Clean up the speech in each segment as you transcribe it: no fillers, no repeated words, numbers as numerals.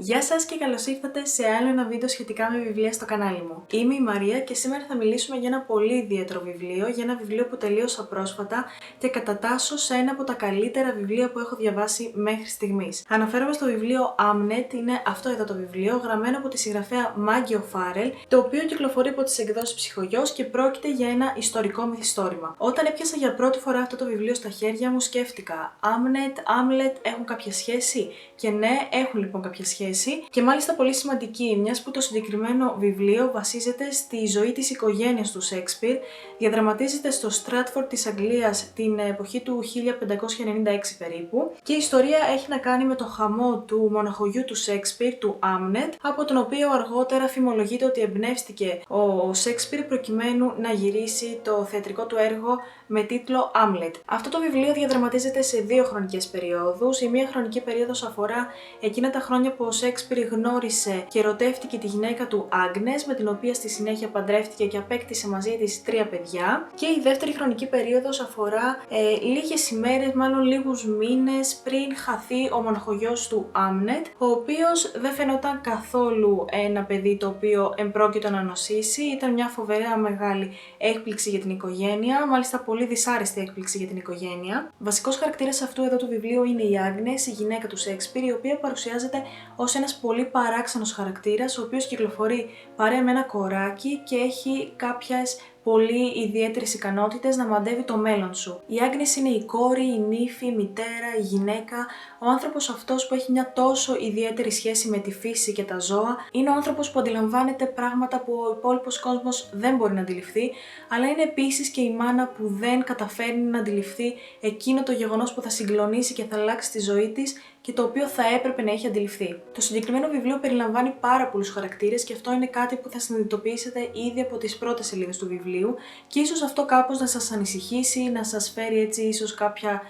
Γεια σας και καλώς ήρθατε σε άλλο ένα βίντεο σχετικά με βιβλία στο κανάλι μου. Είμαι η Μαρία και σήμερα θα μιλήσουμε για ένα πολύ ιδιαίτερο βιβλίο, για ένα βιβλίο που τελείωσα πρόσφατα και κατατάσσω σε ένα από τα καλύτερα βιβλία που έχω διαβάσει μέχρι στιγμής. Αναφέρομαι στο βιβλίο Amnet, είναι αυτό εδώ το βιβλίο, γραμμένο από τη συγγραφέα Maggie O'Farrell, το οποίο κυκλοφορεί από τις εκδόσεις Ψυχογιός και πρόκειται για ένα ιστορικό μυθιστόρημα. Όταν έπιασα για πρώτη φορά αυτό το βιβλίο στα χέρια μου, σκέφτηκα Amlet έχουν κάποια σχέση? Και ναι, έχουν λοιπόν κάποια σχέση. Και μάλιστα πολύ σημαντική, μιας που το συγκεκριμένο βιβλίο βασίζεται στη ζωή της οικογένειας του Σέξπιρ, διαδραματίζεται στο Στράτφορντ της Αγγλίας την εποχή του 1596 περίπου και η ιστορία έχει να κάνει με το χαμό του μοναχογιού του Σέξπιρ, του Amnet, από τον οποίο αργότερα φημολογείται ότι εμπνεύστηκε ο Σέξπιρ προκειμένου να γυρίσει το θεατρικό του έργο με τίτλο Hamlet. Αυτό το βιβλίο διαδραματίζεται σε δύο χρονικές περιόδους. Η μία χρονική περίοδος αφορά εκείνα τα χρόνια που ο Σέξπιρ γνώρισε και ερωτεύτηκε τη γυναίκα του Άγνες, με την οποία στη συνέχεια παντρεύτηκε και απέκτησε μαζί της 3 παιδιά. Και η δεύτερη χρονική περίοδος αφορά λίγες ημέρες, μάλλον λίγους μήνες πριν χαθεί ο μοναχογιός του Amnet, ο οποίος δεν φαινόταν καθόλου ένα παιδί το οποίο εμπρόκειτο να νοσήσει. Ήταν μια φοβερά μεγάλη έκπληξη για την οικογένεια, μάλιστα πολύ δυσάρεστη έκπληξη για την οικογένεια. Βασικός χαρακτήρας αυτού εδώ του βιβλίου είναι η Άγνες, η γυναίκα του Σέξπιρ, η οποία παρουσιάζεται ως ένας πολύ παράξενος χαρακτήρας, ο οποίος κυκλοφορεί παρέα με ένα κοράκι και έχει κάποιες πολύ ιδιαίτερες ικανότητες να μαντεύει το μέλλον σου. Η Άγνες είναι η κόρη, η νύφη, η μητέρα, η γυναίκα. Ο άνθρωπος αυτός που έχει μια τόσο ιδιαίτερη σχέση με τη φύση και τα ζώα είναι ο άνθρωπος που αντιλαμβάνεται πράγματα που ο υπόλοιπος κόσμος δεν μπορεί να αντιληφθεί, αλλά είναι επίσης και η μάνα που δεν καταφέρνει να αντιληφθεί εκείνο το γεγονός που θα συγκλονίσει και θα αλλάξει τη ζωή της και το οποίο θα έπρεπε να έχει αντιληφθεί. Το συγκεκριμένο βιβλίο περιλαμβάνει πάρα πολλούς χαρακτήρες και αυτό είναι κάτι που θα συνειδητοποιήσετε ήδη από τις πρώτες σελίδες του βιβλίου και ίσως αυτό κάπως να σας ανησυχήσει, να σας φέρει έτσι ίσως κάποια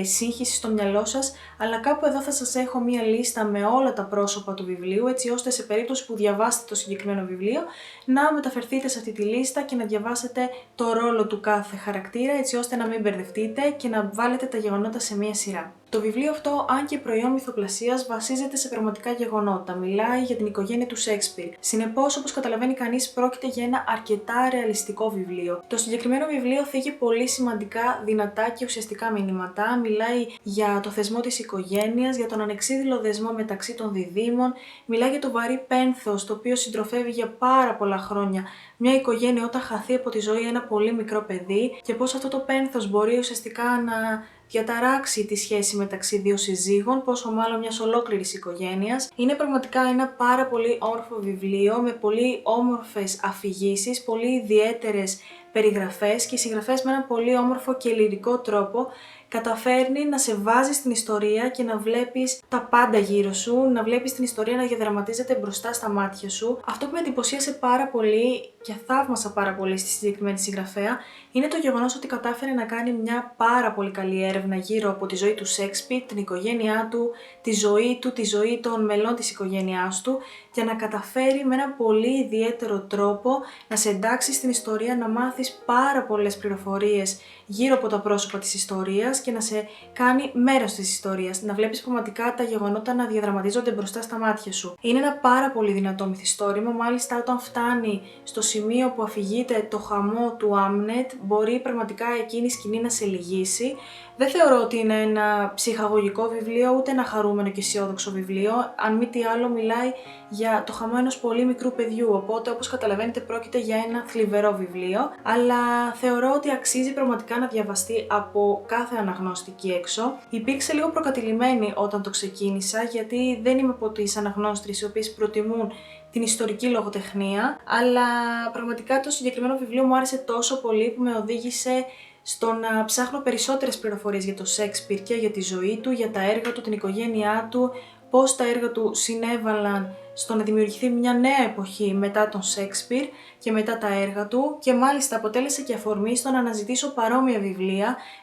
σύγχυση στο μυαλό σας, αλλά κάπου εδώ θα σας έχω μία λίστα με όλα τα πρόσωπα του βιβλίου, έτσι ώστε σε περίπτωση που διαβάσετε το συγκεκριμένο βιβλίο να μεταφερθείτε σε αυτή τη λίστα και να διαβάσετε το ρόλο του κάθε χαρακτήρα, έτσι ώστε να μην μπερδευτείτε και να βάλετε τα γεγονότα σε μία σειρά. Το βιβλίο αυτό, αν και προϊόν μυθοπλασίας, βασίζεται σε πραγματικά γεγονότα. Μιλάει για την οικογένεια του Σέξπιρ. Συνεπώς, όπως καταλαβαίνει κανείς, πρόκειται για ένα αρκετά ρεαλιστικό βιβλίο. Το συγκεκριμένο βιβλίο θίγει πολύ σημαντικά, δυνατά και ουσιαστικά μηνύματα. Μιλάει για το θεσμό της οικογένειας, για τον ανεξίδηλο δεσμό μεταξύ των διδήμων. Μιλάει για το βαρύ πένθος, το οποίο συντροφεύει για πάρα πολλά χρόνια μια οικογένεια όταν χαθεί από τη ζωή ένα πολύ μικρό παιδί και πώς αυτό το πένθος μπορεί ουσιαστικά να διαταράξει τη σχέση μεταξύ δύο συζύγων, πόσο μάλλον μιας ολόκληρης οικογένειας. Είναι πραγματικά ένα πάρα πολύ όμορφο βιβλίο με πολύ όμορφες αφηγήσεις, πολύ ιδιαίτερες περιγραφές και οι συγγραφές με ένα πολύ όμορφο και λυρικό τρόπο καταφέρνει να σε βάζει στην ιστορία και να βλέπεις τα πάντα γύρω σου, να βλέπεις την ιστορία να διαδραματίζεται μπροστά στα μάτια σου. Αυτό που με εντυπωσίασε πάρα πολύ και θαύμασα πάρα πολύ στη συγκεκριμένη συγγραφέα είναι το γεγονός ότι κατάφερε να κάνει μια πάρα πολύ καλή έρευνα γύρω από τη ζωή του Σέξπιρ, την οικογένειά του, τη ζωή του, τη ζωή των μελών της οικογένειάς του, για να καταφέρει με ένα πολύ ιδιαίτερο τρόπο να σε εντάξει στην ιστορία, να μάθεις πάρα πολλές πληροφορίες γύρω από τα πρόσωπα της ιστορίας και να σε κάνει μέρος της ιστορίας, να βλέπεις πραγματικά τα γεγονότα να διαδραματίζονται μπροστά στα μάτια σου. Είναι ένα πάρα πολύ δυνατό μυθιστόρημα, μάλιστα όταν φτάνει στο σημείο που αφηγείται το χαμό του Amnet, μπορεί πραγματικά εκείνη η σκηνή να σε λυγίσει. Δεν θεωρώ ότι είναι ένα ψυχαγωγικό βιβλίο, ούτε ένα χαρούμενο και αισιόδοξο βιβλίο. Αν μη τι άλλο, μιλάει για το χαμό ενός πολύ μικρού παιδιού. Οπότε, όπως καταλαβαίνετε, πρόκειται για ένα θλιβερό βιβλίο. Αλλά θεωρώ ότι αξίζει πραγματικά να διαβαστεί από κάθε αναγνώστη εκεί έξω. Υπήρξε λίγο προκατηλημένη όταν το ξεκίνησα, γιατί δεν είμαι από τις αναγνώστριες οι οποίες προτιμούν την ιστορική λογοτεχνία. Αλλά πραγματικά το συγκεκριμένο βιβλίο μου άρεσε τόσο πολύ που με οδήγησε στο να ψάχνω περισσότερες πληροφορίες για τον Σέξπιρ και για τη ζωή του, για τα έργα του, την οικογένειά του, πώς τα έργα του συνέβαλαν στο να δημιουργηθεί μια νέα εποχή μετά τον Σέξπιρ και μετά τα έργα του και μάλιστα αποτέλεσε και αφορμή στο να αναζητήσω παρόμοια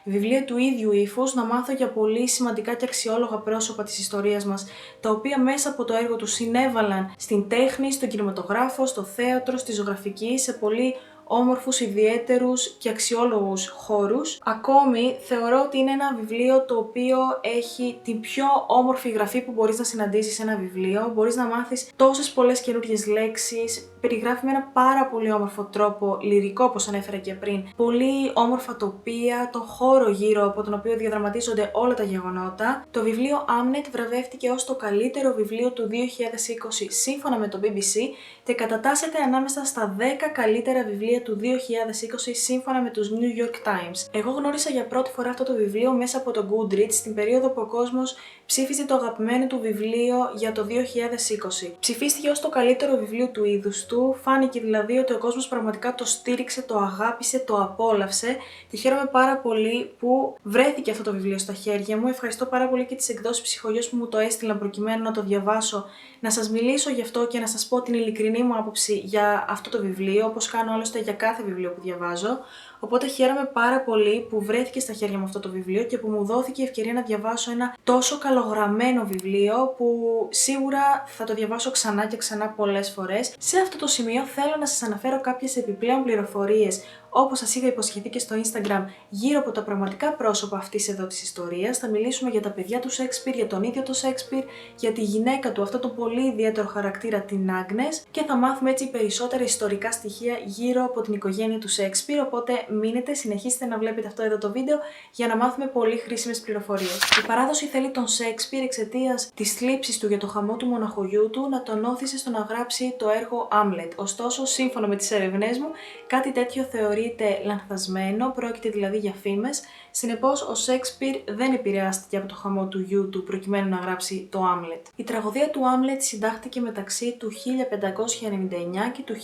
βιβλία του ίδιου ύφους, να μάθω για πολύ σημαντικά και αξιόλογα πρόσωπα της ιστορίας μας, τα οποία μέσα από το έργο του συνέβαλαν στην τέχνη, στον κινηματογράφο, στο θέατρο, στη ζωγραφική, σε πολύ όμορφους, ιδιαίτερους και αξιόλογους χώρους. Ακόμη θεωρώ ότι είναι ένα βιβλίο το οποίο έχει την πιο όμορφη γραφή που μπορείς να συναντήσεις σε ένα βιβλίο. Μπορείς να μάθεις τόσες πολλές καινούργιες λέξεις, περιγράφει με ένα πάρα πολύ όμορφο τρόπο, λυρικό όπως ανέφερα και πριν, πολύ όμορφα τοπία, τον χώρο γύρω από τον οποίο διαδραματίζονται όλα τα γεγονότα. Το βιβλίο Hamnet βραβεύτηκε ως το καλύτερο βιβλίο του 2020 σύμφωνα με το BBC και κατατάσσεται ανάμεσα στα 10 καλύτερα βιβλία του 2020 σύμφωνα με τους New York Times. Εγώ γνώρισα για πρώτη φορά αυτό το βιβλίο μέσα από το Goodreads στην περίοδο που ο κόσμος ψήφιζε το αγαπημένο του βιβλίο για το 2020. Ψηφίστηκε ως το καλύτερο βιβλίο του είδους του, φάνηκε δηλαδή ότι ο κόσμος πραγματικά το στήριξε, το αγάπησε, το απόλαυσε και χαίρομαι πάρα πολύ που βρέθηκε αυτό το βιβλίο στα χέρια μου. Ευχαριστώ πάρα πολύ και τις εκδόσεις Ψυχογιός που μου το έστειλαν προκειμένου να το διαβάσω, να σας μιλήσω γι' αυτό και να σας πω την ειλικρινή μου άποψη για αυτό το βιβλίο, όπως κάνω άλλωστε για κάθε βιβλίο που διαβάζω. Οπότε χαίρομαι πάρα πολύ που βρέθηκε στα χέρια μου αυτό το βιβλίο και που μου δόθηκε η ευκαιρία να διαβάσω ένα τόσο καλογραμμένο βιβλίο που σίγουρα θα το διαβάσω ξανά και ξανά πολλές φορές. Σε αυτό το σημείο θέλω να σας αναφέρω κάποιες επιπλέον πληροφορίες, όπως σας είχα υποσχεθεί και στο Instagram, γύρω από τα πραγματικά πρόσωπα αυτής εδώ της ιστορίας. Θα μιλήσουμε για τα παιδιά του Σέξπιρ, για τον ίδιο τον Σέξπιρ, για τη γυναίκα του, αυτό το πολύ ιδιαίτερο χαρακτήρα, την Άγνες, και θα μάθουμε έτσι περισσότερα ιστορικά στοιχεία γύρω από την οικογένεια του Σέξπιρ. Οπότε μείνετε, συνεχίστε να βλέπετε αυτό εδώ το βίντεο για να μάθουμε πολύ χρήσιμες πληροφορίες. Η παράδοση θέλει τον Σέξπιρ εξαιτίας της θλίψης του για το χαμό του μοναχογιού του να τον όθησε στο να γράψει το έργο Hamlet. Ωστόσο, σύμφωνα με τις έρευνές μου, κάτι τέτοιο θεωρείται λανθασμένο, πρόκειται δηλαδή για φήμες. Συνεπώς, ο Σέξπιρ δεν επηρεάστηκε από το χαμό του γιού του προκειμένου να γράψει το Hamlet. Η τραγωδία του Hamlet συντάχθηκε μεταξύ του 1599 και του 1601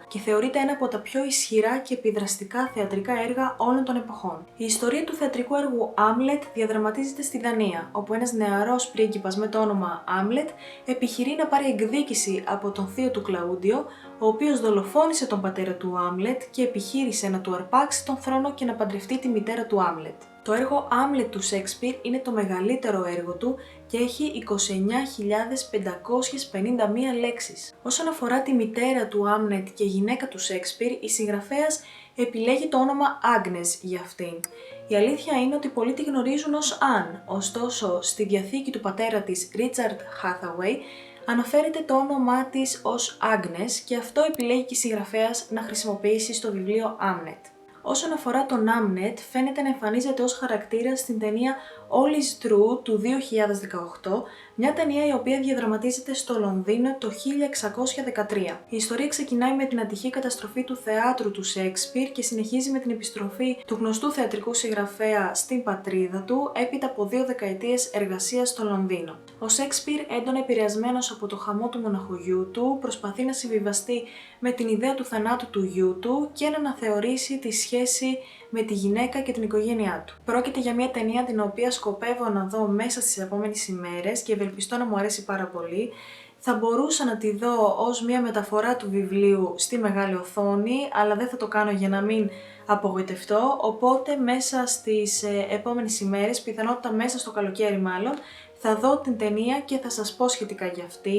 και θεωρείται ένα από τα πιο ισχυρά και επιδραστικά θεατρικά έργα όλων των εποχών. Η ιστορία του θεατρικού έργου Hamlet διαδραματίζεται στη Δανία, όπου ένας νεαρός πρίγκιπας με το όνομα Hamlet επιχειρεί να πάρει εκδίκηση από τον θείο του Κλαούντιο, ο οποίος δολοφόνησε τον πατέρα του Hamlet και επιχείρησε να του αρπάξει τον θρόνο και να παντρευτεί τη μητέρα του Hamlet. Το έργο Hamlet του Σέξπιρ είναι το μεγαλύτερο έργο του και έχει 29.551 λέξεις. Όσον αφορά τη μητέρα του Hamlet και γυναίκα του Σέξπιρ, η συγγραφέας επιλέγει το όνομα Agnes για αυτήν. Η αλήθεια είναι ότι πολλοί τη γνωρίζουν ως Anne, ωστόσο στη διαθήκη του πατέρα της, Richard Hathaway, αναφέρεται το όνομά της ως Agnes και αυτό επιλέγει και η συγγραφέας να χρησιμοποιήσει στο βιβλίο Hamnet. Όσον αφορά τον Hamnet, φαίνεται να εμφανίζεται ως χαρακτήρα στην ταινία All is True του 2018, μια ταινία η οποία διαδραματίζεται στο Λονδίνο το 1613. Η ιστορία ξεκινάει με την ατυχή καταστροφή του θεάτρου του Σέξπιρ και συνεχίζει με την επιστροφή του γνωστού θεατρικού συγγραφέα στην πατρίδα του έπειτα από 2 δεκαετίες εργασίας στο Λονδίνο. Ο Σέξπιρ, έντονα επηρεασμένος από το χαμό του μοναχογιού του, προσπαθεί να συμβιβαστεί με την ιδέα του θανάτου του γιού του και να αναθεωρήσει τη σχέση με τη γυναίκα και την οικογένειά του. Πρόκειται για μια ταινία την οποία σκοπεύω να δω μέσα στις επόμενες ημέρες και ευελπιστώ να μου αρέσει πάρα πολύ. Θα μπορούσα να τη δω ως μια μεταφορά του βιβλίου στη μεγάλη οθόνη, αλλά δεν θα το κάνω για να μην απογοητευτώ, οπότε μέσα στις επόμενες ημέρες, πιθανότητα μέσα στο καλοκαίρι μάλλον, θα δω την ταινία και θα σας πω σχετικά για αυτή.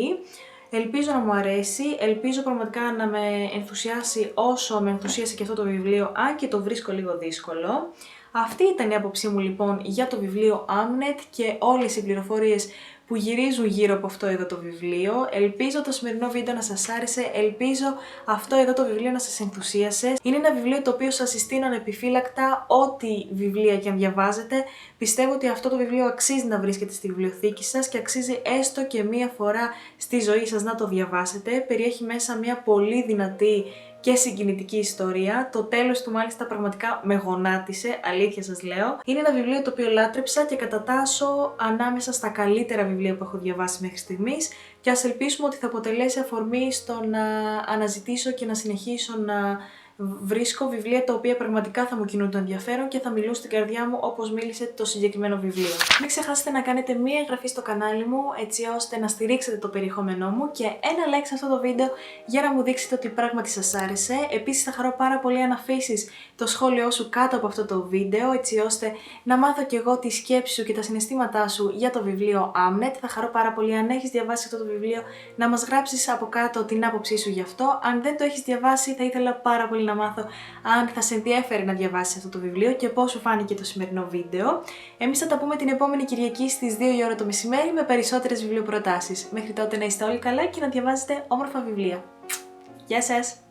Ελπίζω να μου αρέσει, ελπίζω πραγματικά να με ενθουσιάσει όσο με ενθουσίασε και αυτό το βιβλίο, αν και το βρίσκω λίγο δύσκολο. Αυτή ήταν η άποψή μου λοιπόν για το βιβλίο Hamnet και όλες οι πληροφορίες που γυρίζουν γύρω από αυτό εδώ το βιβλίο. Ελπίζω το σημερινό βίντεο να σας άρεσε, ελπίζω αυτό εδώ το βιβλίο να σας ενθουσίασε. Είναι ένα βιβλίο το οποίο σας συστήνω ανεπιφύλακτα, ό,τι βιβλία και αν διαβάζετε. Πιστεύω ότι αυτό το βιβλίο αξίζει να βρίσκεται στη βιβλιοθήκη σας και αξίζει έστω και μία φορά στη ζωή σας να το διαβάσετε. Περιέχει μέσα μια πολύ δυνατή και συγκινητική ιστορία. Το τέλος του μάλιστα πραγματικά με γονάτισε, αλήθεια σας λέω. Είναι ένα βιβλίο το οποίο λάτρεψα και κατατάσσω ανάμεσα στα καλύτερα βιβλία που έχω διαβάσει μέχρι στιγμής και ας ελπίσουμε ότι θα αποτελέσει αφορμή στο να αναζητήσω και να συνεχίσω να βρίσκω βιβλία τα οποία πραγματικά θα μου κινούν το ενδιαφέρον και θα μιλούν στην καρδιά μου όπως μίλησε το συγκεκριμένο βιβλίο. Μην ξεχάσετε να κάνετε μία εγγραφή στο κανάλι μου έτσι ώστε να στηρίξετε το περιεχόμενό μου και ένα like σε αυτό το βίντεο για να μου δείξετε ότι πράγματι σας άρεσε. Επίσης θα χαρώ πάρα πολύ αν αφήσεις το σχόλιο σου κάτω από αυτό το βίντεο έτσι ώστε να μάθω κι εγώ τη σκέψη σου και τα συναισθήματά σου για το βιβλίο Amnet. Θα χαρώ πάρα πολύ αν έχεις διαβάσει αυτό το βιβλίο να μας γράψεις από κάτω την άποψή σου γι' αυτό. Αν δεν το έχεις διαβάσει θα ήθελα πάρα πολύ να μάθω αν θα σε ενδιέφερε να διαβάσεις αυτό το βιβλίο και πώς σου φάνηκε το σημερινό βίντεο. Εμείς θα τα πούμε την επόμενη Κυριακή στις 2 η ώρα το μεσημέρι με περισσότερες βιβλιοπροτάσεις. Μέχρι τότε να είστε όλοι καλά και να διαβάζετε όμορφα βιβλία. Γεια σας!